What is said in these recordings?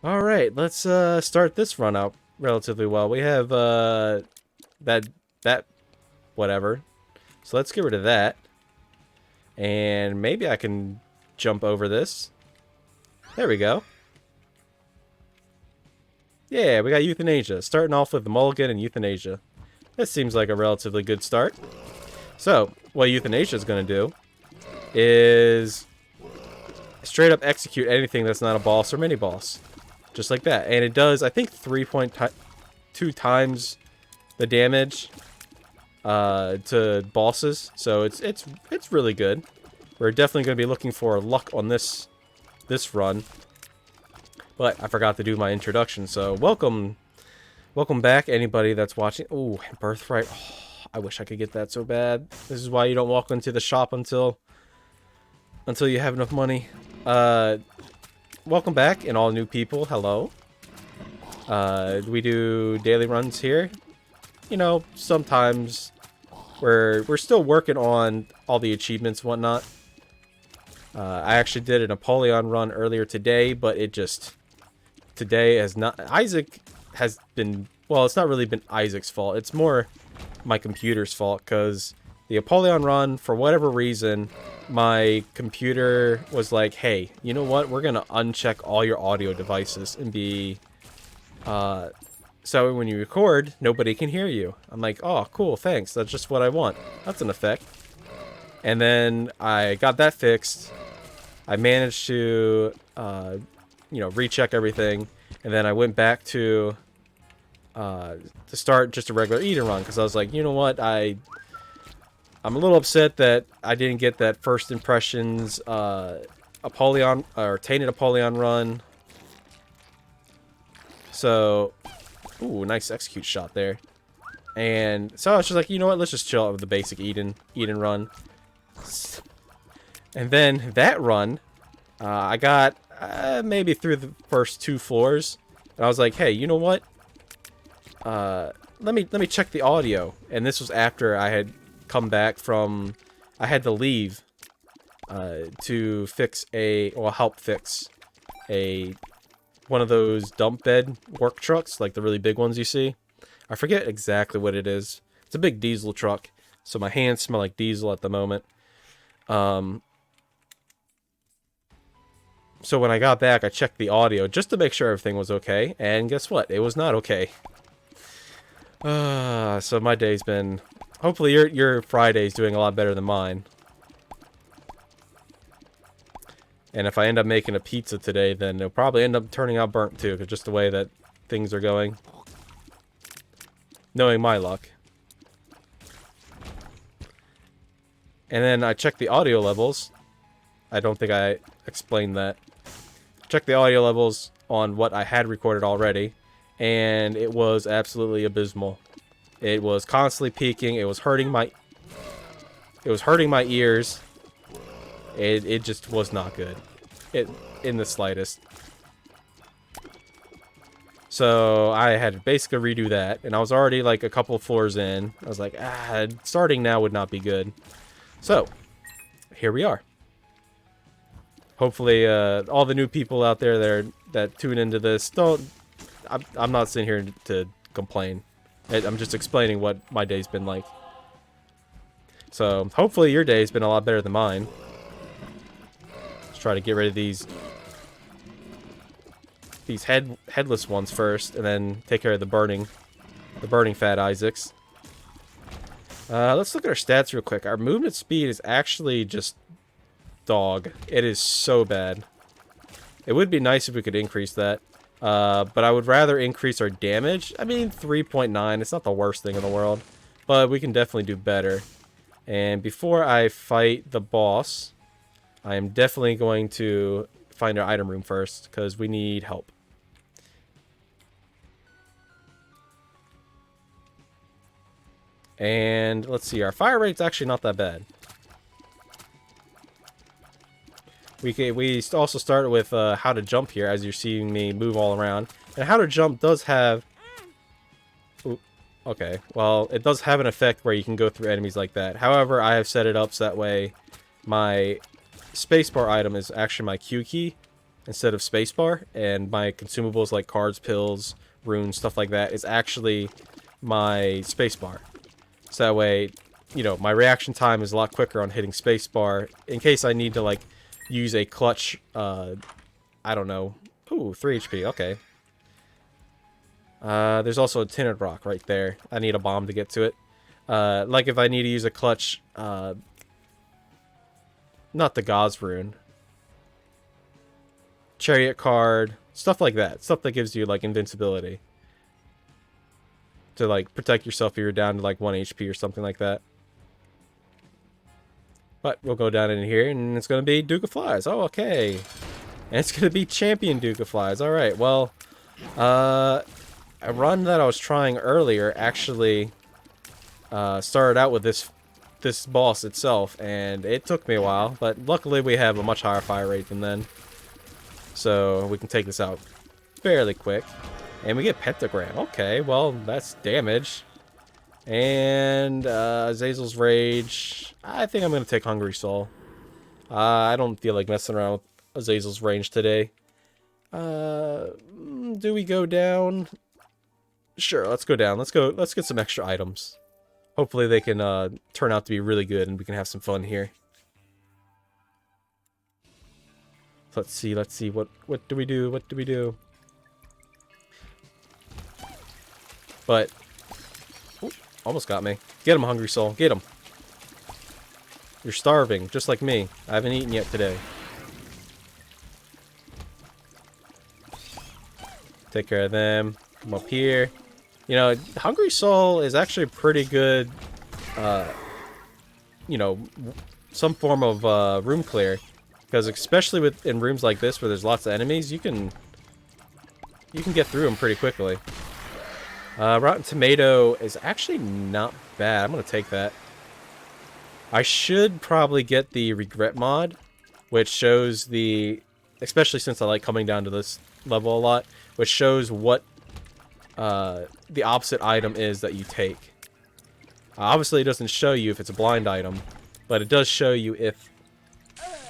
All right, let's start this run out relatively well. We have that whatever. So let's get rid of that. And maybe I can jump over this. There we go. Yeah, we got euthanasia. Starting off with the mulligan and euthanasia. This seems like a relatively good start. So, what euthanasia is going to do is straight up execute anything that's not a boss or mini boss. Just like that. And it does, I think, 3.2 times the damage to bosses. So it's really good. We're definitely going to be looking for luck on this run. But I forgot to do my introduction, so welcome back, anybody that's watching. Ooh, Birthright. Oh, I wish I could get that so bad. This is why you don't walk into the shop until you have enough money. Welcome back, and all new people. Hello. We do daily runs here. You know, sometimes we're still working on all the achievements and whatnot. I actually did a Napoleon run earlier today, but it just... Today has not... Isaac has been... Well, it's not really been Isaac's fault. It's more my computer's fault, because the Apollyon run, for whatever reason, my computer was like, hey, you know what? We're going to uncheck all your audio devices and be... so when you record, nobody can hear you. I'm like, oh, cool, thanks. That's just what I want. That's an effect. And then I got that fixed. I managed to... you know, recheck everything, and then I went back to start just a regular Eden run, because I was like, you know what, I'm a little upset that I didn't get that first impressions Apollyon or Tainted Apollyon run. So, ooh, nice execute shot there. And so I was just like, you know what, let's just chill out with the basic Eden run. And then that run, I got maybe through the first 2 floors, and I was like, hey, you know what? Let me check the audio. And this was after I had come back from... I had to leave to fix help fix one of those dump bed work trucks, like the really big ones you see. I forget exactly what it is. It's a big diesel truck, so my hands smell like diesel at the moment. So when I got back, I checked the audio just to make sure everything was okay, and guess what? It was not okay. So my day's been... Hopefully your Friday's doing a lot better than mine. And if I end up making a pizza today, then it'll probably end up turning out burnt too, because just the way that things are going. Knowing my luck. And then I checked the audio levels. I don't think I explained that. Check the audio levels on what I had recorded already, and it was absolutely abysmal. It was constantly peaking. It was hurting my ears. It just was not good. In the slightest. So I had to basically redo that, and I was already like a couple floors in. I was like, starting now would not be good. So here we are. Hopefully, all the new people out there that tune into this don't... I'm not sitting here to complain. I'm just explaining what my day's been like. So, hopefully your day's been a lot better than mine. Let's try to get rid of these headless ones first, and then take care of the burning fat Isaacs. Let's look at our stats real quick. Our movement speed is actually just... dog. It is so bad. It would be nice if we could increase that. But I would rather increase our damage. I mean, 3.9. It's not the worst thing in the world. But we can definitely do better. And before I fight the boss, I am definitely going to find our item room first, because we need help. And let's see. Our fire rate's actually not that bad. We also started with how to jump here, as you're seeing me move all around. And how to jump does have... Ooh, okay, well, it does have an effect where you can go through enemies like that. However, I have set it up so that way my spacebar item is actually my Q key. instead of spacebar, and my consumables like cards, pills, runes, stuff like that is actually my spacebar. So that way, you know, my reaction time is a lot quicker on hitting spacebar in case I need to like use a clutch. I don't know. Ooh, 3 HP. Okay. There's also a tinted rock right there. I need a bomb to get to it. Like if I need to use a clutch, not the Gauze rune. Chariot card, stuff like that. Stuff that gives you like invincibility. To like protect yourself if you're down to like 1 HP or something like that. But we'll go down in here and it's going to be Duke of Flies. Oh, okay. And it's going to be Champion Duke of Flies. Alright, well, a run that I was trying earlier actually started out with this boss itself, and it took me a while, but luckily we have a much higher fire rate than then. So we can take this out fairly quick. And we get Pentagram. Okay, well, that's damage. And Azazel's Rage. I think I'm going to take Hungry Soul. I don't feel like messing around with Azazel's range today. Do we go down? Sure, let's go down. Let's get some extra items. Hopefully they can turn out to be really good and we can have some fun here. Let's see. What do we do? But ooh, almost got me. Get him, Hungry Soul. Get him. You're starving, just like me. I haven't eaten yet today. Take care of them. Come up here. You know, Hungry Soul is actually pretty good, you know, some form of room clear. Because especially in rooms like this where there's lots of enemies, you can get through them pretty quickly. Rotten Tomato is actually not bad. I'm going to take that. I should probably get the Regret mod, which shows the... Especially since I like coming down to this level a lot, which shows what the opposite item is that you take. Obviously, it doesn't show you if it's a blind item, but it does show you if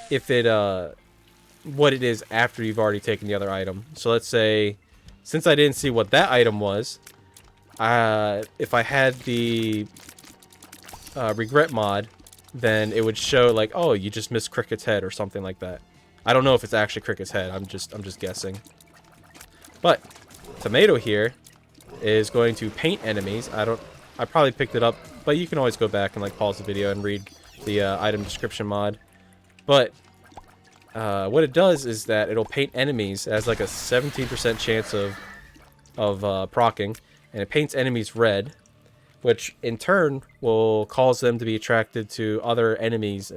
it what it is after you've already taken the other item. So let's say, since I didn't see what that item was, if I had the Regret mod, then it would show like, oh, you just missed Cricket's head or something like that. I don't know if it's actually Cricket's head. I'm just guessing. But Tomato here is going to paint enemies. I probably picked it up, but you can always go back and like pause the video and read the item description mod. But what it does is that it'll paint enemies. It has like a 17% chance of proccing, and it paints enemies red, which in turn will cause them to be attracted to other enemies.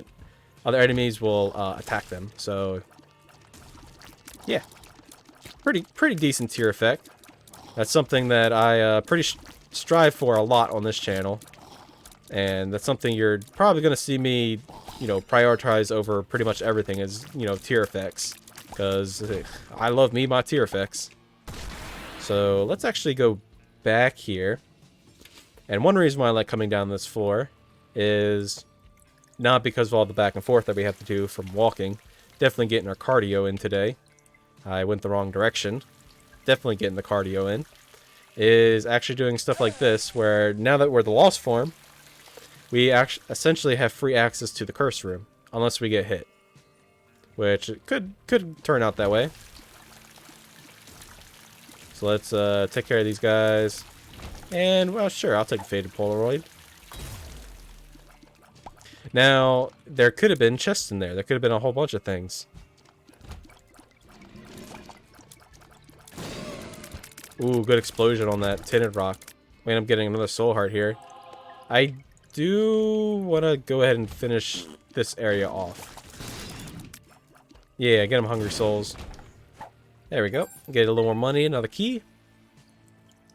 Other enemies will attack them. So yeah, pretty decent tier effect. That's something that I strive for a lot on this channel, and that's something you're probably going to see me, you know, prioritize over pretty much everything is, you know, tier effects, because I love me my tier effects. So let's actually go back here. And one reason why I like coming down this floor is not because of all the back and forth that we have to do from walking. Definitely getting our cardio in today. I went the wrong direction. Definitely getting the cardio in. Is actually doing stuff like this, where now that we're the Lost form, we actually essentially have free access to the Curse room, unless we get hit. Which could turn out that way. So let's take care of these guys. And, well, sure, I'll take a Faded Polaroid. Now, there could have been chests in there. There could have been a whole bunch of things. Ooh, good explosion on that tinted rock. Wait, I'm getting another soul heart here. I do want to go ahead and finish this area off. Yeah, get them Hungry Souls. There we go. Get a little more money, another key.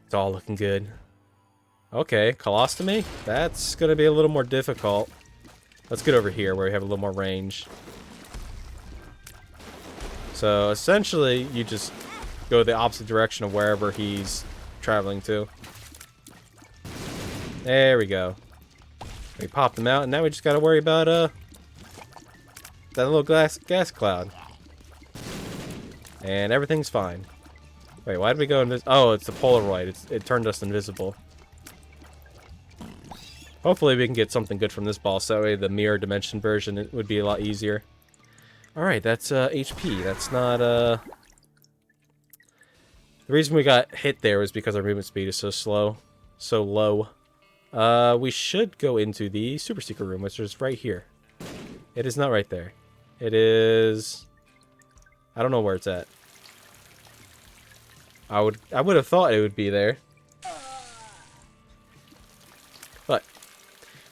It's all looking good. Okay, Colostomy. That's going to be a little more difficult. Let's get over here where we have a little more range. So, essentially, you just go the opposite direction of wherever he's traveling to. There we go. We popped him out, and now we just got to worry about that little gas cloud. And everything's fine. Wait, why did we go invisible? Oh, it's the Polaroid. It turned us invisible. Hopefully we can get something good from this boss. That way the mirror dimension version it would be a lot easier. Alright, that's HP. That's not... The reason we got hit there was because our movement speed is so slow. So low. We should go into the super secret room, which is right here. It is not right there. It is... I don't know where it's at. I would have thought it would be there. But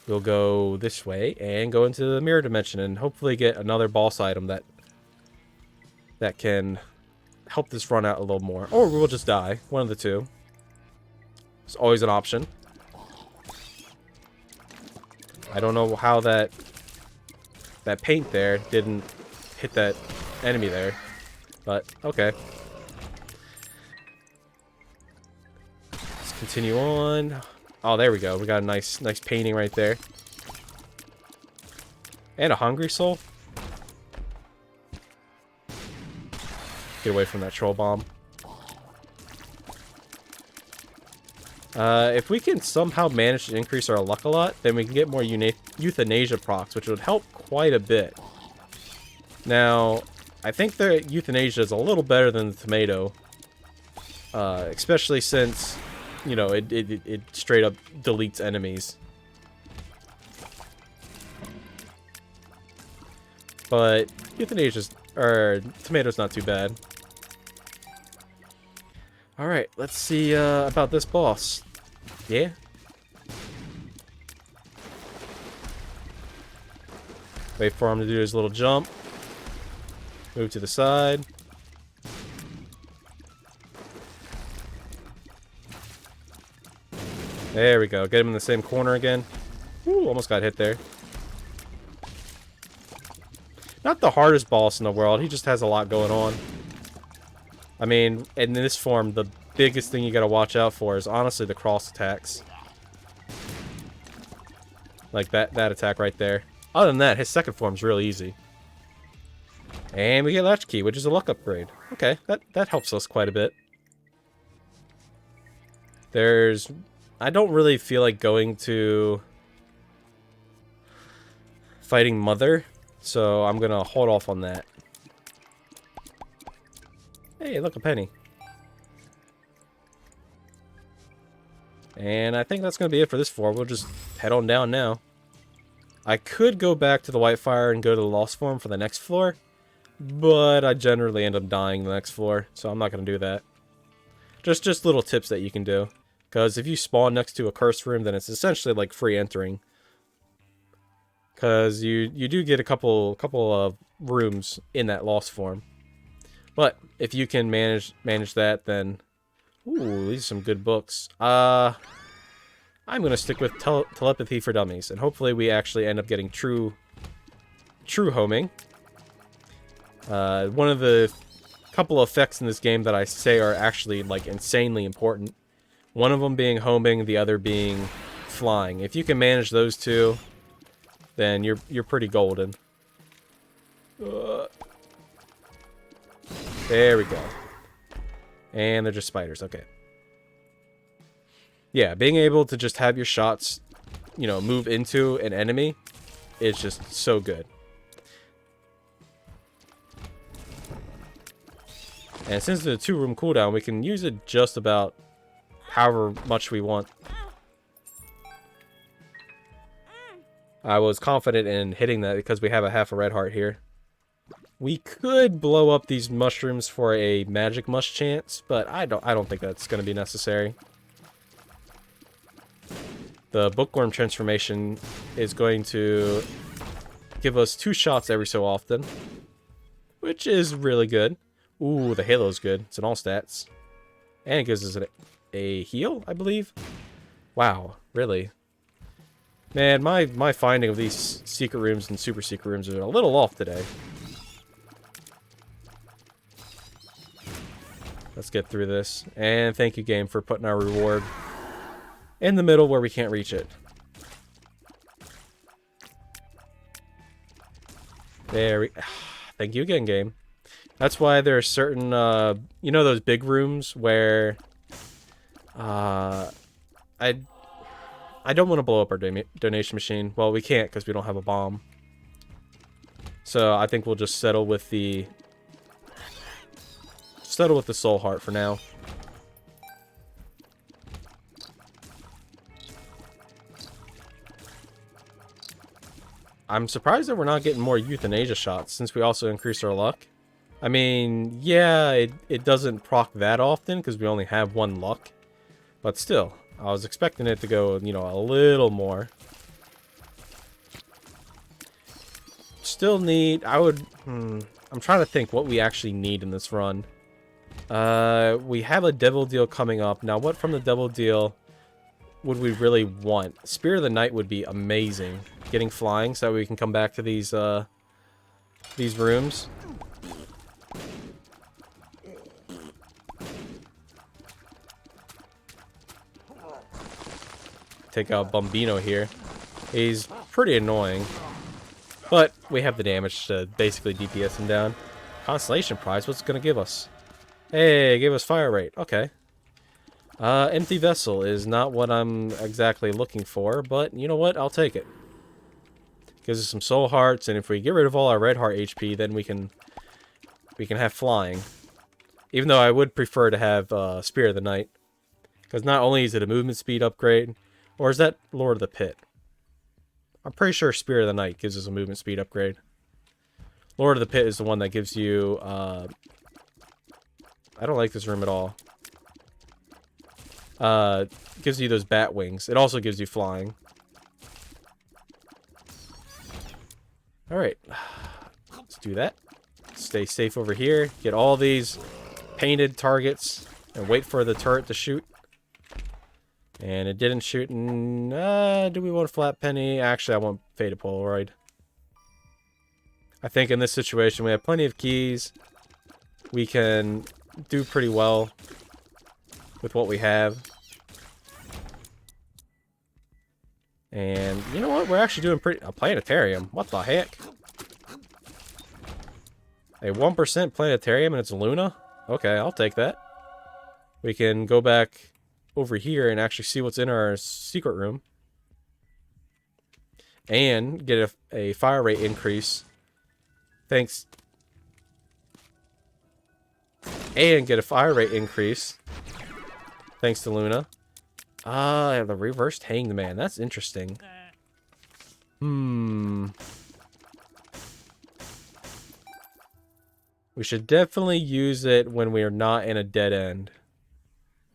we'll go this way and go into the mirror dimension and hopefully get another boss item that can help this run out a little more. Or we'll just die. One of the two. It's always an option. I don't know how that paint there didn't hit that enemy there. But, okay. Let's continue on. Oh, there we go. We got a nice painting right there. And a hungry soul. Get away from that troll bomb. If we can somehow manage to increase our luck a lot, then we can get more euthanasia procs, which would help quite a bit. Now, I think the euthanasia is a little better than the tomato. Especially since, you know, it straight up deletes enemies. But tomato's not too bad. Alright, let's see about this boss. Yeah? Wait for him to do his little jump. Move to the side. There we go. Get him in the same corner again. Ooh, almost got hit there. Not the hardest boss in the world. He just has a lot going on. I mean, in this form, the biggest thing you gotta watch out for is honestly the cross attacks. Like that attack right there. Other than that, his second form's really easy. And we get Latchkey, which is a luck upgrade. Okay, that helps us quite a bit. I don't really feel like going to fighting Mother, so I'm gonna hold off on that. Hey, look, a penny. And I think that's going to be it for this floor. We'll just head on down now. I could go back to the Whitefire and go to the Lost Form for the next floor, but I generally end up dying the next floor, so I'm not going to do that. Just little tips that you can do. Because if you spawn next to a cursed room, then it's essentially like free entering. Because you do get a couple of rooms in that Lost Form. But if you can manage that, then ooh, these are some good books. I'm gonna stick with Telepathy for Dummies, and hopefully we actually end up getting true homing. One of the couple effects in this game that I say are actually like insanely important. One of them being homing, the other being flying. If you can manage those two, then you're pretty golden. There we go. And they're just spiders, okay. Yeah, being able to just have your shots, you know, move into an enemy is just so good. And since it's a 2-room cooldown, we can use it just about however much we want. I was confident in hitting that because we have a half a red heart here. We could blow up these mushrooms for a magic mush chance, but I don't think that's going to be necessary. The bookworm transformation is going to give us 2 shots every so often, which is really good. Ooh, the halo's good. It's in all stats. And it gives us a heal, I believe. Wow, really? Man, my finding of these secret rooms and super secret rooms are a little off today. Let's get through this. And thank you, game, for putting our reward in the middle where we can't reach it. There we... Thank you again, game. That's why there are certain, you know, those big rooms where, I don't want to blow up our donation machine. Well, we can't because we don't have a bomb. So I think we'll just settle with the soul heart for now. I'm surprised that we're not getting more euthanasia shots since we also increased our luck. I mean, yeah, it doesn't proc that often because we only have 1 luck. But still, I was expecting it to go, you know, a little more. Still need, I'm trying to think what we actually need in this run. We have a devil deal coming up. Now, what from the devil deal would we really want? Spear of the Night would be amazing. Getting flying so that we can come back to these rooms. Take out Bombino here. He's pretty annoying. But we have the damage to basically DPS him down. Constellation prize, what's it gonna give us? Hey, it gave us fire rate. Okay. Empty vessel is not what I'm exactly looking for, but you know what? I'll take it. Gives us some soul hearts, and if we get rid of all our red heart HP, then we can have flying. Even though I would prefer to have Spear of the Night, because not only is it a movement speed upgrade, or is that Lord of the Pit? I'm pretty sure Spear of the Night gives us a movement speed upgrade. Lord of the Pit is the one that gives you. I don't like this room at all. Gives you those bat wings. It also gives you flying. Alright. Let's do that. Stay safe over here. Get all these painted targets. And wait for the turret to shoot. And it didn't shoot. Do we want a flat penny? Actually, I want Faded Polaroid. I think in this situation we have plenty of keys. We can do pretty well with what we have. And you know what? We're actually doing pretty... A planetarium? What the heck? A 1% planetarium and it's Luna? Okay, I'll take that. We can go back over here and actually see what's in our secret room. And get a fire rate increase. Thanks. And get a fire rate increase. Thanks to Luna. Ah, the reversed Hanged Man. That's interesting. We should definitely use it when we are not in a dead end.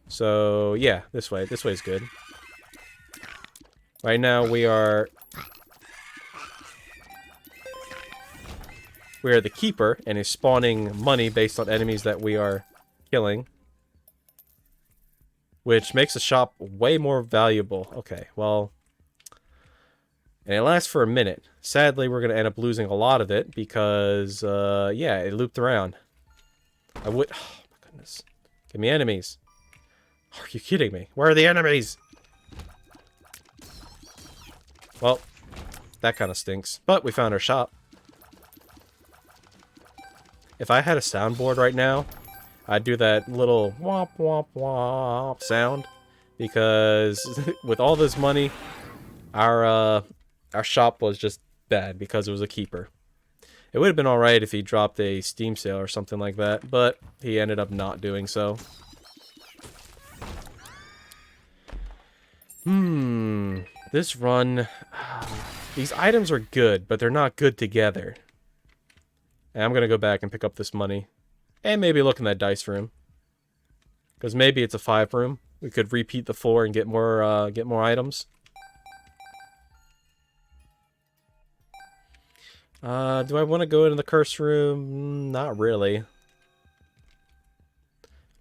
So, yeah, this way. This way is good. Right now, we are the keeper, and is spawning money based on enemies that we are killing. Which makes the shop way more valuable. Okay, well... And it lasts for a minute. Sadly, we're going to end up losing a lot of it because, yeah, it looped around. I would... Oh, my goodness. Give me enemies. Are you kidding me? Where are the enemies? Well, that kind of stinks. But we found our shop. If I had a soundboard right now, I'd do that little womp womp womp sound. Because with all this money, our shop was just bad because it was a keeper. It would have been alright if he dropped a Steam sale or something like that, but he ended up not doing so. This run... These items are good, but they're not good together. And I'm gonna go back and pick up this money. And maybe look in that dice room. Because maybe it's a 5 room. We could repeat the floor and get more items. Do I want to go into the curse room? Not really.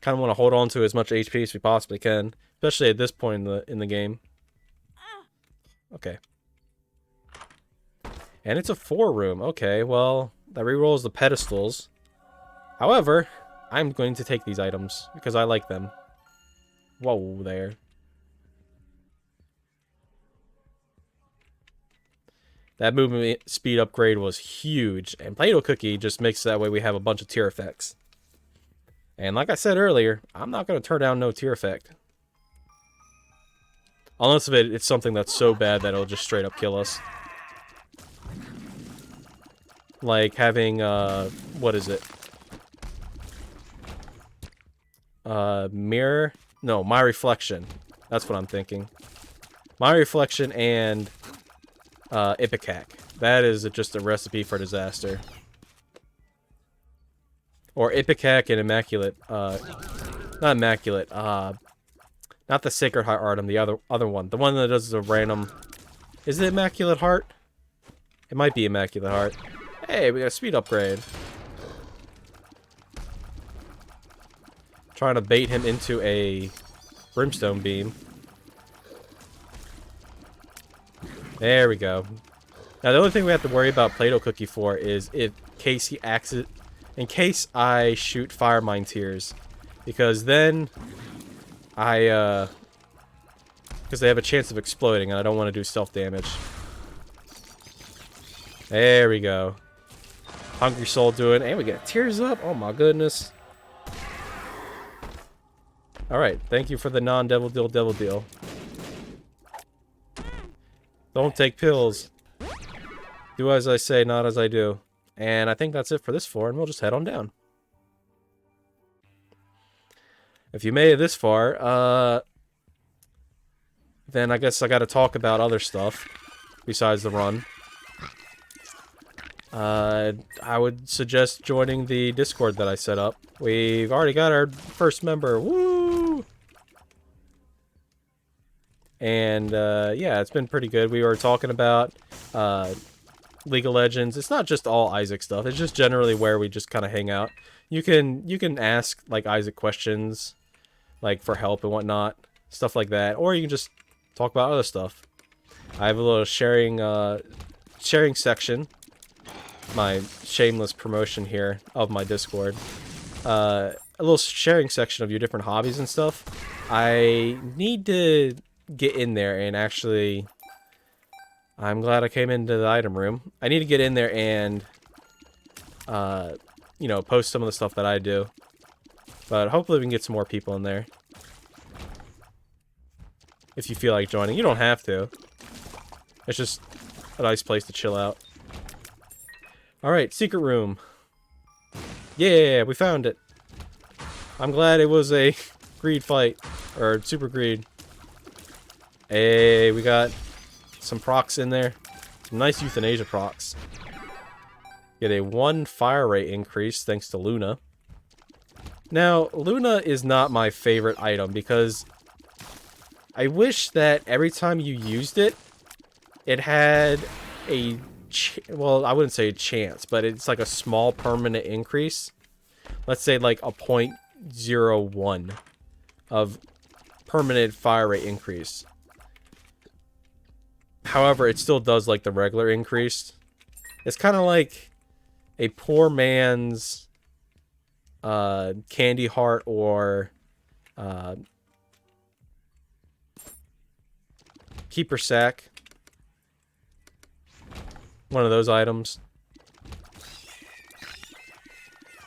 Kind of want to hold on to as much HP as we possibly can. Especially at this point in the game. Okay. And it's a 4 room. Okay, well, that rerolls the pedestals. However, I'm going to take these items because I like them. Whoa, there. That movement speed upgrade was huge, and Play-Doh Cookie just makes that way we have a bunch of tier effects. And like I said earlier, I'm not going to turn down no tier effect. Unless it's something that's so bad that it'll just straight up kill us. Like having, what is it? Mirror? No, My Reflection. That's what I'm thinking. My Reflection and Ipecac. That is just a recipe for disaster. Or Ipecac and Immaculate. Not Immaculate. Not the Sacred Heart Artem. The other one. The one that does the random. Is it Immaculate Heart? It might be Immaculate Heart. Hey, we got a speed upgrade. Trying to bait him into a Brimstone Beam. There we go. Now the only thing we have to worry about Play-Doh Cookie for is in case I shoot Fire Mine Tears, because then because they have a chance of exploding, and I don't want to do self damage. There we go. Hungry Soul doing, and we get Tears Up. Oh my goodness. All right, thank you for the non-devil deal. Don't take pills. Do as I say, not as I do. And I think that's it for this floor, and we'll just head on down. If you made it this far, then I guess I gotta talk about other stuff besides the run. I would suggest joining the Discord that I set up. We've already got our first member. Woo! And, yeah, it's been pretty good. We were talking about, League of Legends. It's not just all Isaac stuff. It's just generally where we just kind of hang out. You can ask, like, Isaac questions, like, for help and whatnot. Stuff like that. Or you can just talk about other stuff. I have a little sharing section. My shameless promotion here of my Discord. A little sharing section of your different hobbies and stuff. I need to get in there and actually... I'm glad I came into the item room. I need to get in there and, you know, post some of the stuff that I do. But hopefully we can get some more people in there. If you feel like joining. You don't have to. It's just a nice place to chill out. Alright, secret room. Yeah, we found it. I'm glad it was a greed fight. Or super greed. Hey, we got some procs in there. Some nice euthanasia procs. Get a 1 fire rate increase thanks to Luna. Now, Luna is not my favorite item because I wish that every time you used it, it had a... well, I wouldn't say a chance, but it's like a small permanent increase. Let's say like a 0.01 of permanent fire rate increase. However, it still does like the regular increase. It's kind of like a poor man's Candy Heart or Keeper Sack. One of those items.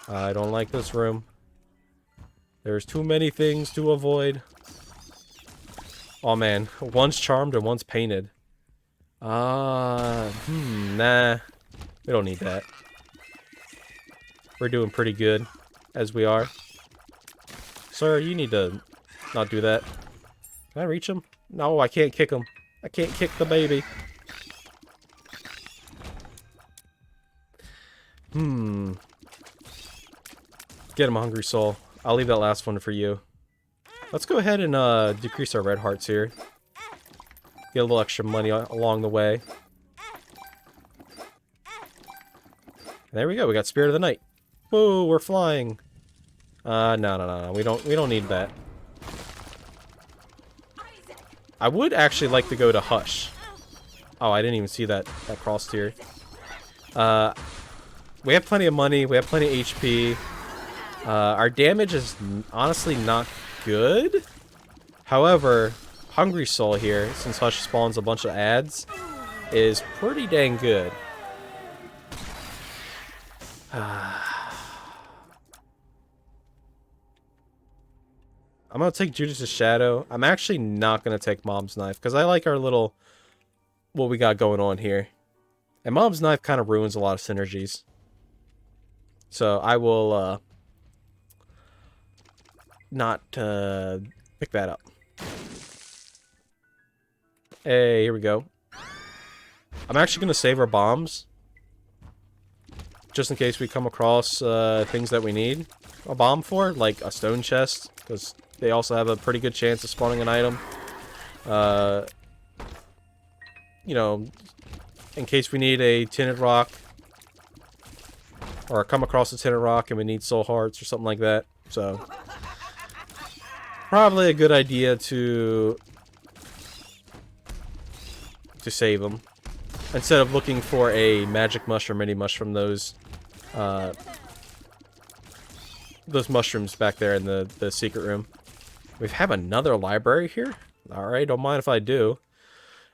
I don't like this room. There's too many things to avoid. Oh man, one's charmed and one's painted. Nah. We don't need that. We're doing pretty good, as we are. Sir, you need to not do that. Can I reach him? No, I can't kick him. I can't kick the baby. Get him, Hungry Soul. I'll leave that last one for you. Let's go ahead and decrease our red hearts here. Get a little extra money along the way. And there we go. We got Spirit of the Night. Whoa, we're flying. No. We don't need that. I would actually like to go to Hush. Oh, I didn't even see that cross tier. We have plenty of money. We have plenty of HP. Our damage is honestly not good. However, Hungry Soul here, since Hush spawns a bunch of ads, is pretty dang good. I'm going to take Judas' Shadow. I'm actually not going to take Mom's Knife, because I like our little... what we got going on here. And Mom's Knife kind of ruins a lot of synergies. So I will not pick that up. Hey, here we go. I'm actually going to save our bombs. Just in case we come across things that we need a bomb for, like a stone chest, because they also have a pretty good chance of spawning an item. You know, in case we need a tinted rock, or come across a tinted rock and we need soul hearts or something like that. So, probably a good idea to save them instead of looking for a magic mushroom, mini mushroom, those mushrooms back there in the secret room. We have another library here. All right, don't mind if I do.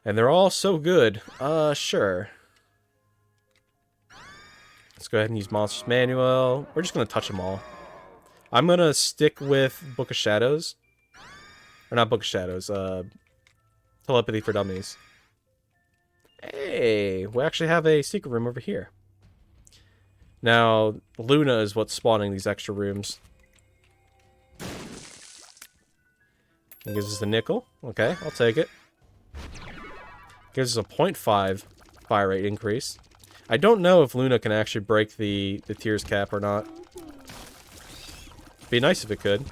And they're all so good. Sure. Let's go ahead and use Monster's Manual. We're just going to touch them all. I'm going to stick with Book of Shadows. Or not Book of Shadows. Telepathy for Dummies. Hey, we actually have a secret room over here. Now, Luna is what's spawning these extra rooms. It gives us a nickel. Okay, I'll take it. Gives us a 0.5 fire rate increase. I don't know if Luna can actually break the tears cap or not. Be nice if it could.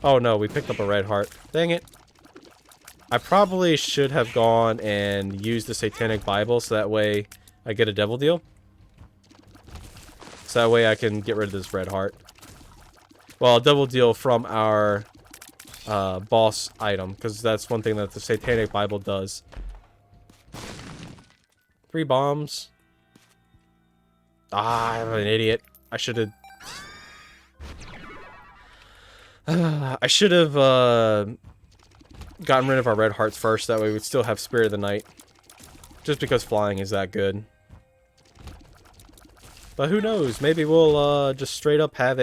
Oh no, we picked up a red heart. Dang it. I probably should have gone and used the Satanic Bible so that way I get a devil deal. So that way I can get rid of this red heart. Well, a double deal from our boss item, because that's one thing that the Satanic Bible does. 3 bombs. Ah, I'm an idiot. I should have... I should have gotten rid of our red hearts first, that way we'd still have Spirit of the Night. Just because flying is that good. But who knows, maybe we'll just straight up have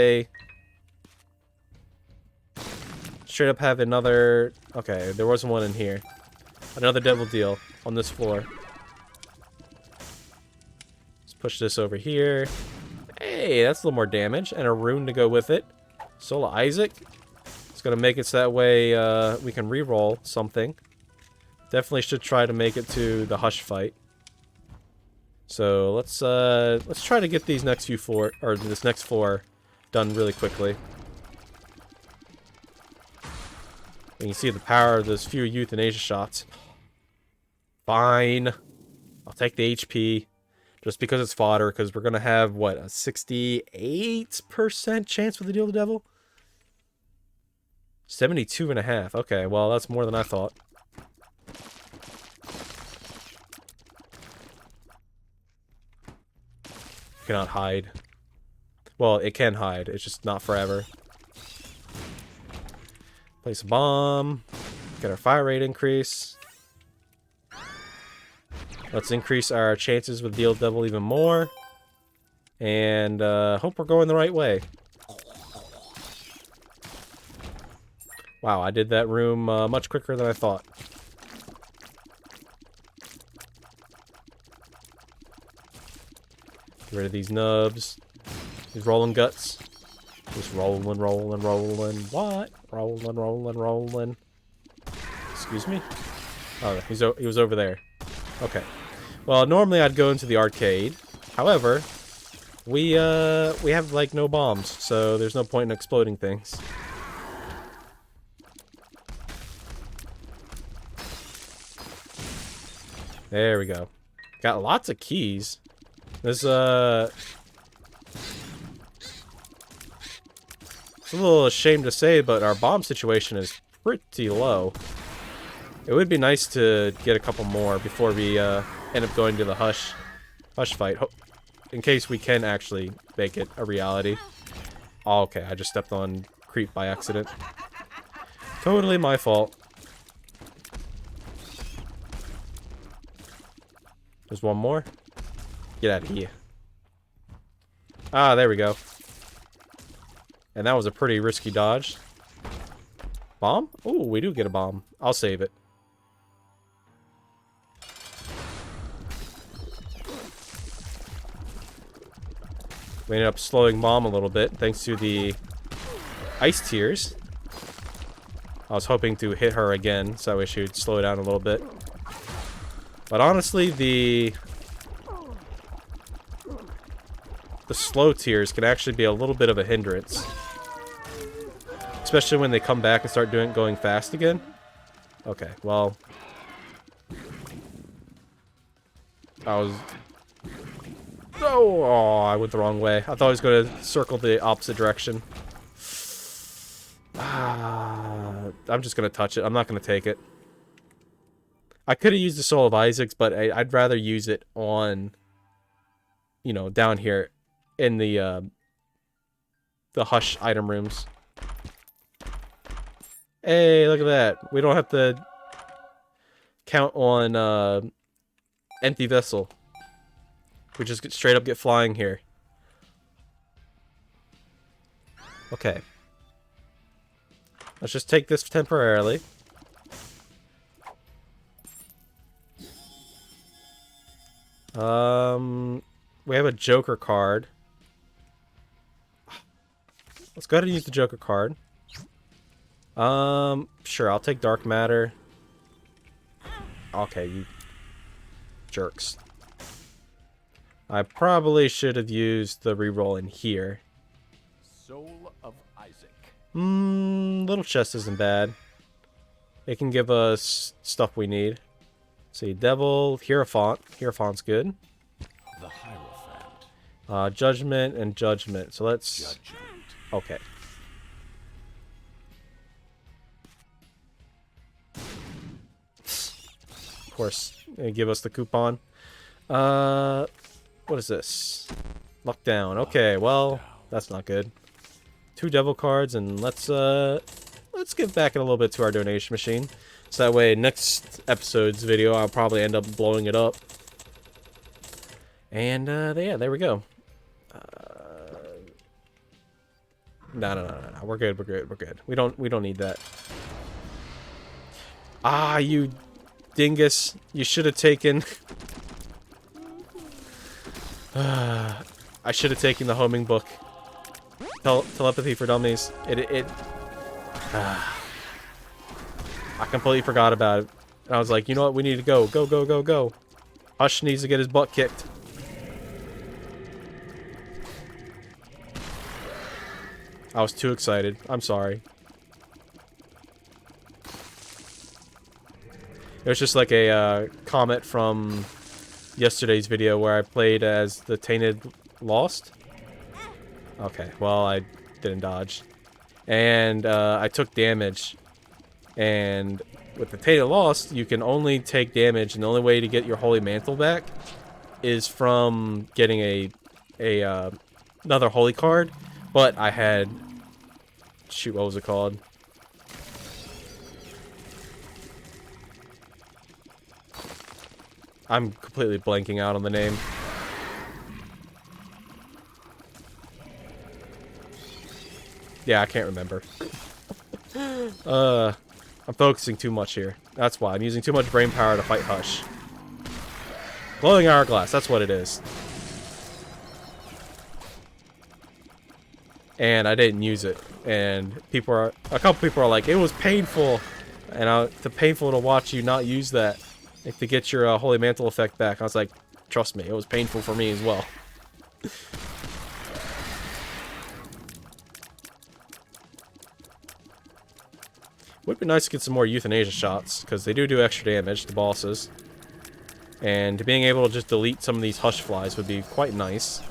another... Okay, there wasn't one in here. Another devil deal on this floor. Let's push this over here. Hey, that's a little more damage. And a rune to go with it. Sola Isaac. It's going to make it so that way we can reroll something. Definitely should try to make it to the Hush fight. So let's try to get these next few floor, or this next floor done really quickly. You can see the power of those few euthanasia shots. Fine. I'll take the HP. Just because it's fodder, because we're going to have, what, a 68% chance with the Deal the Devil? 72.5. Okay, well, that's more than I thought. Cannot hide. Well, it can hide. It's just not forever. Place a bomb. Get our fire rate increase. Let's increase our chances with Deal Devil even more. And hope we're going the right way. Wow, I did that room much quicker than I thought. Get rid of these nubs. These rolling guts. Just rolling. What? Rolling. Excuse me? Oh, he was over there. Okay. Well, normally I'd go into the arcade. However, we have, like, no bombs, so there's no point in exploding things. There we go. Got lots of keys. This, it's a little ashamed to say, but our bomb situation is pretty low. It would be nice to get a couple more before we end up going to the Hush fight, in case we can actually make it a reality. Oh, okay, I just stepped on Creep by accident. Totally my fault. There's one more. Get out of here. Ah, there we go. And that was a pretty risky dodge. Bomb? Ooh, we do get a bomb. I'll save it. We ended up slowing Mom a little bit thanks to the ice tears. I was hoping to hit her again, so I she would slow down a little bit. But honestly, the slow tears can actually be a little bit of a hindrance. Especially when they come back and start going fast again. Okay, well. Oh, I went the wrong way. I thought I was going to circle the opposite direction. I'm just going to touch it. I'm not going to take it. I could have used the Soul of Isaac's, but I'd rather use it on, you know, down here in the Hush item rooms. Hey, look at that. We don't have to count on empty vessel. We just straight up get flying here. Okay. Let's just take this temporarily. We have a Joker card. Let's go ahead and use the Joker card. Sure, I'll take Dark Matter. Okay, you jerks. I probably should have used the reroll in here. Soul of Isaac. Little chest isn't bad. It can give us stuff we need. See, Devil, Hierophant. Hierophant's good. The Hierophant. Judgment and Judgment. So let's... Judgment. Okay. Of course, they give us the coupon. What is this? Luck down. Okay, well, that's not good. 2 devil cards, and let's give back a little bit to our donation machine. So that way, next episode's video, I'll probably end up blowing it up. And, yeah, there we go. No. We're good. We don't need that. Ah, you dingus. You should have taken... I should have taken the homing book. Telepathy for Dummies. I completely forgot about it. And I was like, you know what? We need to go. Go. Hush needs to get his butt kicked. I was too excited. I'm sorry. It was just like a comment from yesterday's video where I played as the Tainted Lost. Okay, well, I didn't dodge. And I took damage. And with the Tainted Lost, you can only take damage, and the only way to get your Holy Mantle back is from getting another Holy card. But I had... Shoot, what was it called? I'm completely blanking out on the name. Yeah, I can't remember. I'm focusing too much here. That's why. I'm using too much brain power to fight Hush. Glowing Hourglass, that's what it is. And I didn't use it. And a couple people are like, it was painful. And it's painful to watch you not use that. To get your Holy Mantle effect back. I was like, trust me, it was painful for me as well. Would be nice to get some more Euthanasia shots, because they do extra damage to bosses. And being able to just delete some of these Hush flies would be quite nice.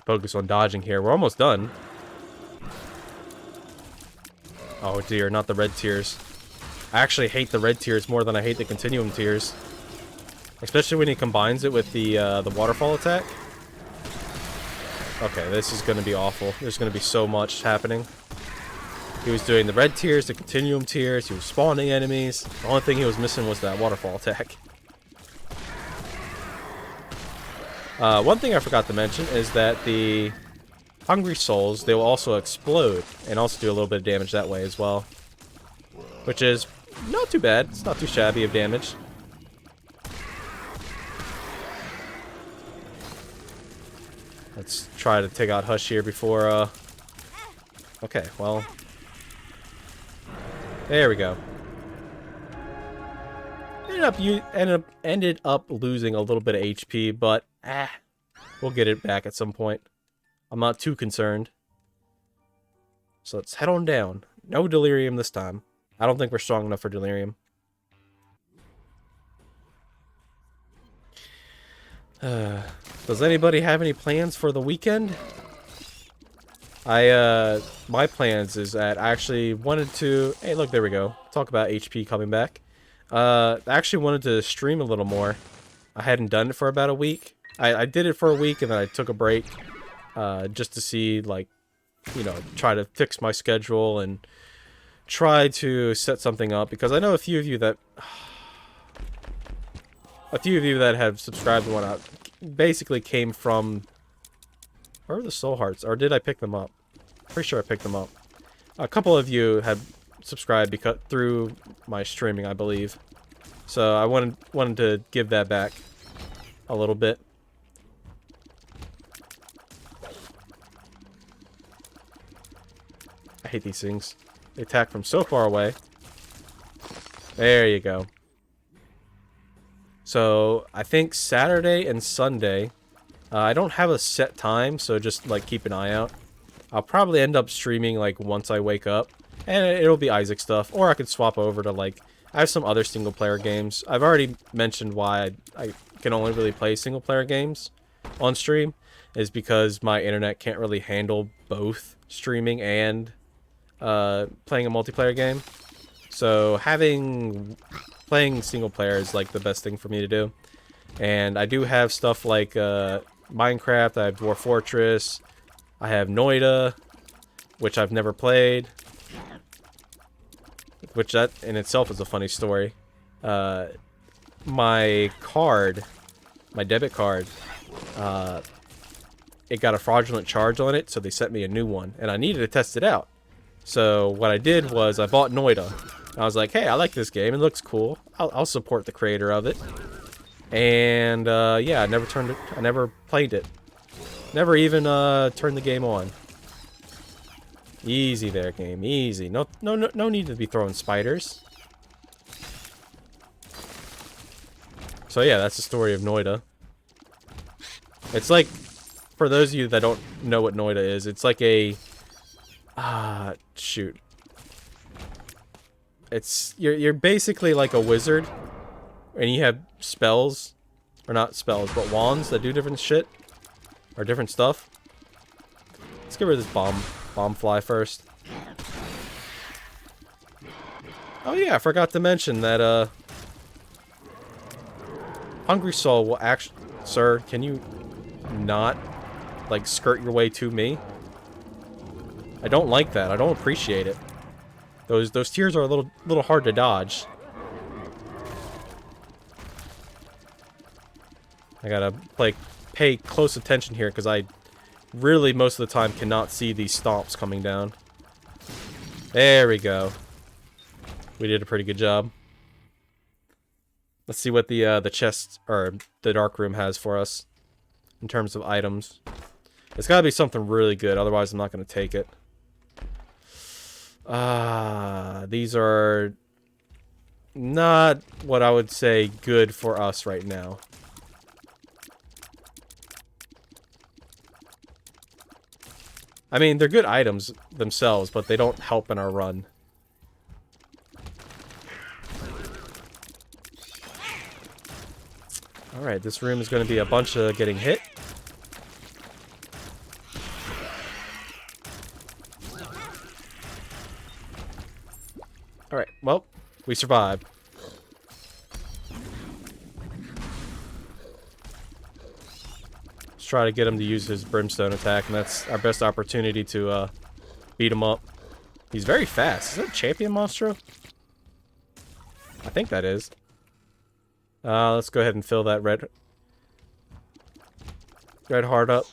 Focus on dodging here. We're almost done. Oh dear, not the red tears. I actually hate the red tiers more than I hate the continuum tiers. Especially when he combines it with the waterfall attack. Okay, this is going to be awful. There's going to be so much happening. He was doing the red tiers, the continuum tiers, he was spawning enemies. The only thing he was missing was that waterfall attack. One thing I forgot to mention is that the Hungry Souls, they will also explode and also do a little bit of damage that way as well. Which is not too bad. It's not too shabby of damage. Let's try to take out Hush here before, okay, well... There we go. Ended up losing a little bit of HP, but, we'll get it back at some point. I'm not too concerned. So let's head on down. No Delirium this time. I don't think we're strong enough for Delirium. Does anybody have any plans for the weekend? My plans is that I actually wanted to... Hey, look, there we go. Talk about HP coming back. I actually wanted to stream a little more. I hadn't done it for about a week. I did it for a week and then I took a break. Just to see, like, you know, try to fix my schedule and try to set something up. Because I know a few of you that... have subscribed and whatnot basically came from... Where are the soul hearts? Or did I pick them up? Pretty sure I picked them up. A couple of you have subscribed because through my streaming, I believe. So I wanted to give that back a little bit. I hate these things. They attack from so far away. There you go. So I think Saturday and Sunday, I don't have a set time, so just like keep an eye out. I'll probably end up streaming like once I wake up, and it'll be Isaac stuff, or I could swap over to like, I have some other single player games. I've already mentioned why I can only really play single player games on stream, is because my internet can't really handle both streaming and playing a multiplayer game. So playing single player is like the best thing for me to do. And I do have stuff like Minecraft, I have Dwarf Fortress, I have Noida, which I've never played. Which that in itself is a funny story. My card, my debit card, it got a fraudulent charge on it, so they sent me a new one. And I needed to test it out. So what I did was I bought Noida. I was like, hey, I like this game. It looks cool. I'll support the creator of it. And yeah, I never played it. Never even turned the game on. Easy there, game. Easy. No need to be throwing spiders. So yeah, that's the story of Noida. It's like, for those of you that don't know what Noida is, it's like a shoot. You're basically like a wizard, and you have spells, or not spells, but wands that do different shit, or different stuff. Let's get rid of this bomb fly first. Oh yeah, I forgot to mention that Hungry Soul will actually... Sir, can you not like skirt your way to me? I don't like that. I don't appreciate it. Those tiers are a little hard to dodge. I gotta pay close attention here because I really most of the time cannot see these stomps coming down. There we go. We did a pretty good job. Let's see what the chest or the dark room has for us in terms of items. It's gotta be something really good, otherwise I'm not gonna take it. These are not what I would say good for us right now. I mean, they're good items themselves, but they don't help in our run. Alright, this room is going to be a bunch of getting hit. Alright, well, We survived. Let's try to get him to use his brimstone attack, and that's our best opportunity to beat him up. He's very fast. Is that a champion monstro? I think that is. Let's go ahead and fill that red heart up.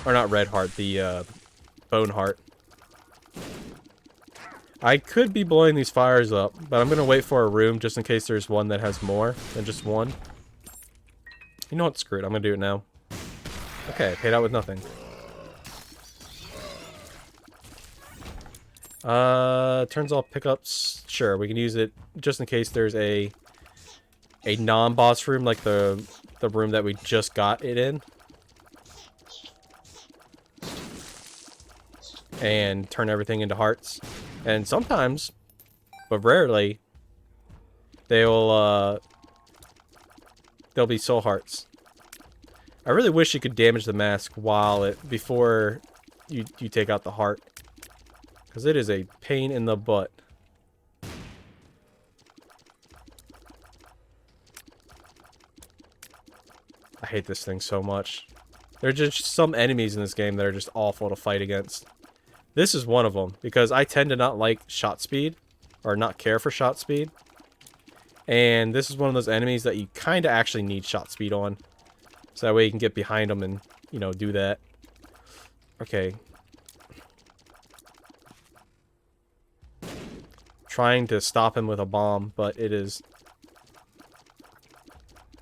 Or not red heart, the bone heart. I could be blowing these fires up, but I'm gonna wait for a room just in case there's one that has more than just one. You know what? Screw it. I'm gonna do it now. Okay, paid out with nothing. Turns off pickups. Sure, we can use it just in case there's a non-boss room like the room that we just got it in. And turn everything into hearts. And sometimes, but rarely, they'll be soul hearts. I really wish you could damage the mask before you take out the heart. Because it is a pain in the butt. I hate this thing so much. There are just some enemies in this game that are just awful to fight against. This is one of them, because I tend to not like shot speed, or not care for shot speed. And this is one of those enemies that you kind of actually need shot speed on. So that way you can get behind them and, you know, do that. Okay. Trying to stop him with a bomb, but it is...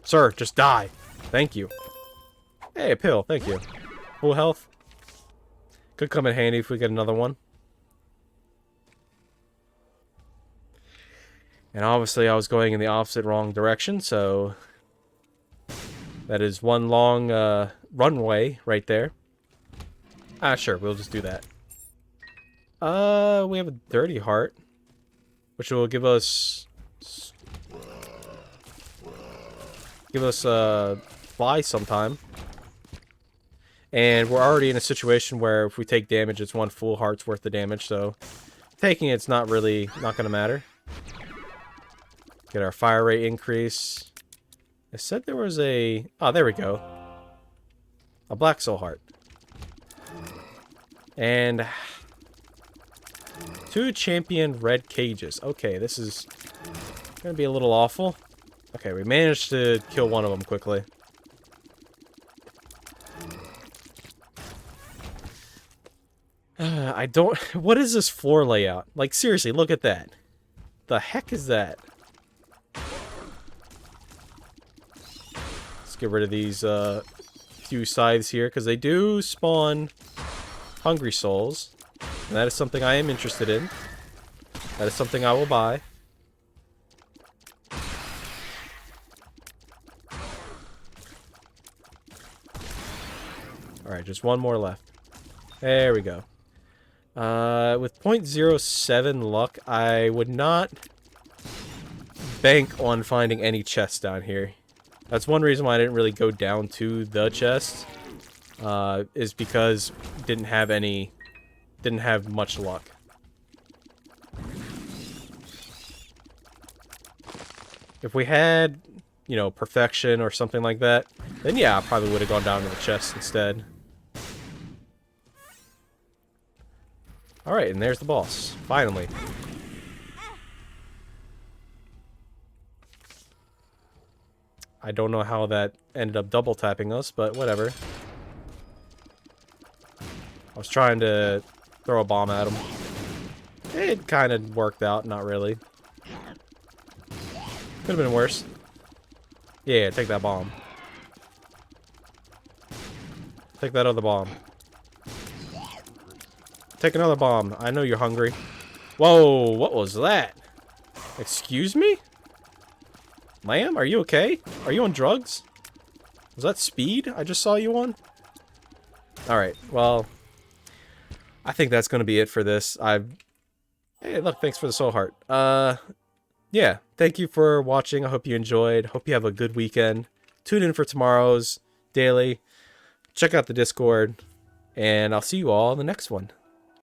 Sir, just die. Thank you. Hey, a pill. Thank you. Full health. Could come in handy if we get another one. And obviously I was going in the opposite wrong direction, so... That is one long runway right there. Ah, sure, we'll just do that. We have a dirty heart, which will give us fly sometime. And we're already in a situation where if we take damage, it's one full heart's worth of damage, so taking it's not gonna matter. Get our fire rate increase. I said there was a... Oh, there we go. A black soul heart. And... 2 champion red cages. Okay, this is gonna be a little awful. Okay, we managed to kill one of them quickly. I don't... What is this floor layout? Like, seriously, look at that. The heck is that? Get rid of these few scythes here, because they do spawn hungry souls, and that is something I am interested in. That is something I will buy. Alright, just one more left. There we go. With 0.07 luck, I would not bank on finding any chests down here. That's one reason why I didn't really go down to the chest, is because didn't have much luck. If we had, you know, perfection or something like that, then yeah, I probably would have gone down to the chest instead. Alright, and there's the boss. Finally. I don't know how that ended up double tapping us, but whatever. I was trying to throw a bomb at him. It kind of worked out, not really. Could have been worse. Yeah, take that bomb. Take that other bomb. Take another bomb. I know you're hungry. Whoa, what was that? Excuse me? Ma'am, are you okay? Are you on drugs? Was that speed I just saw you on? Alright, well... I think that's going to be it for this. Hey, look, thanks for the soul heart. Yeah, thank you for watching. I hope you enjoyed. Hope you have a good weekend. Tune in for tomorrow's daily. Check out the Discord. And I'll see you all in the next one.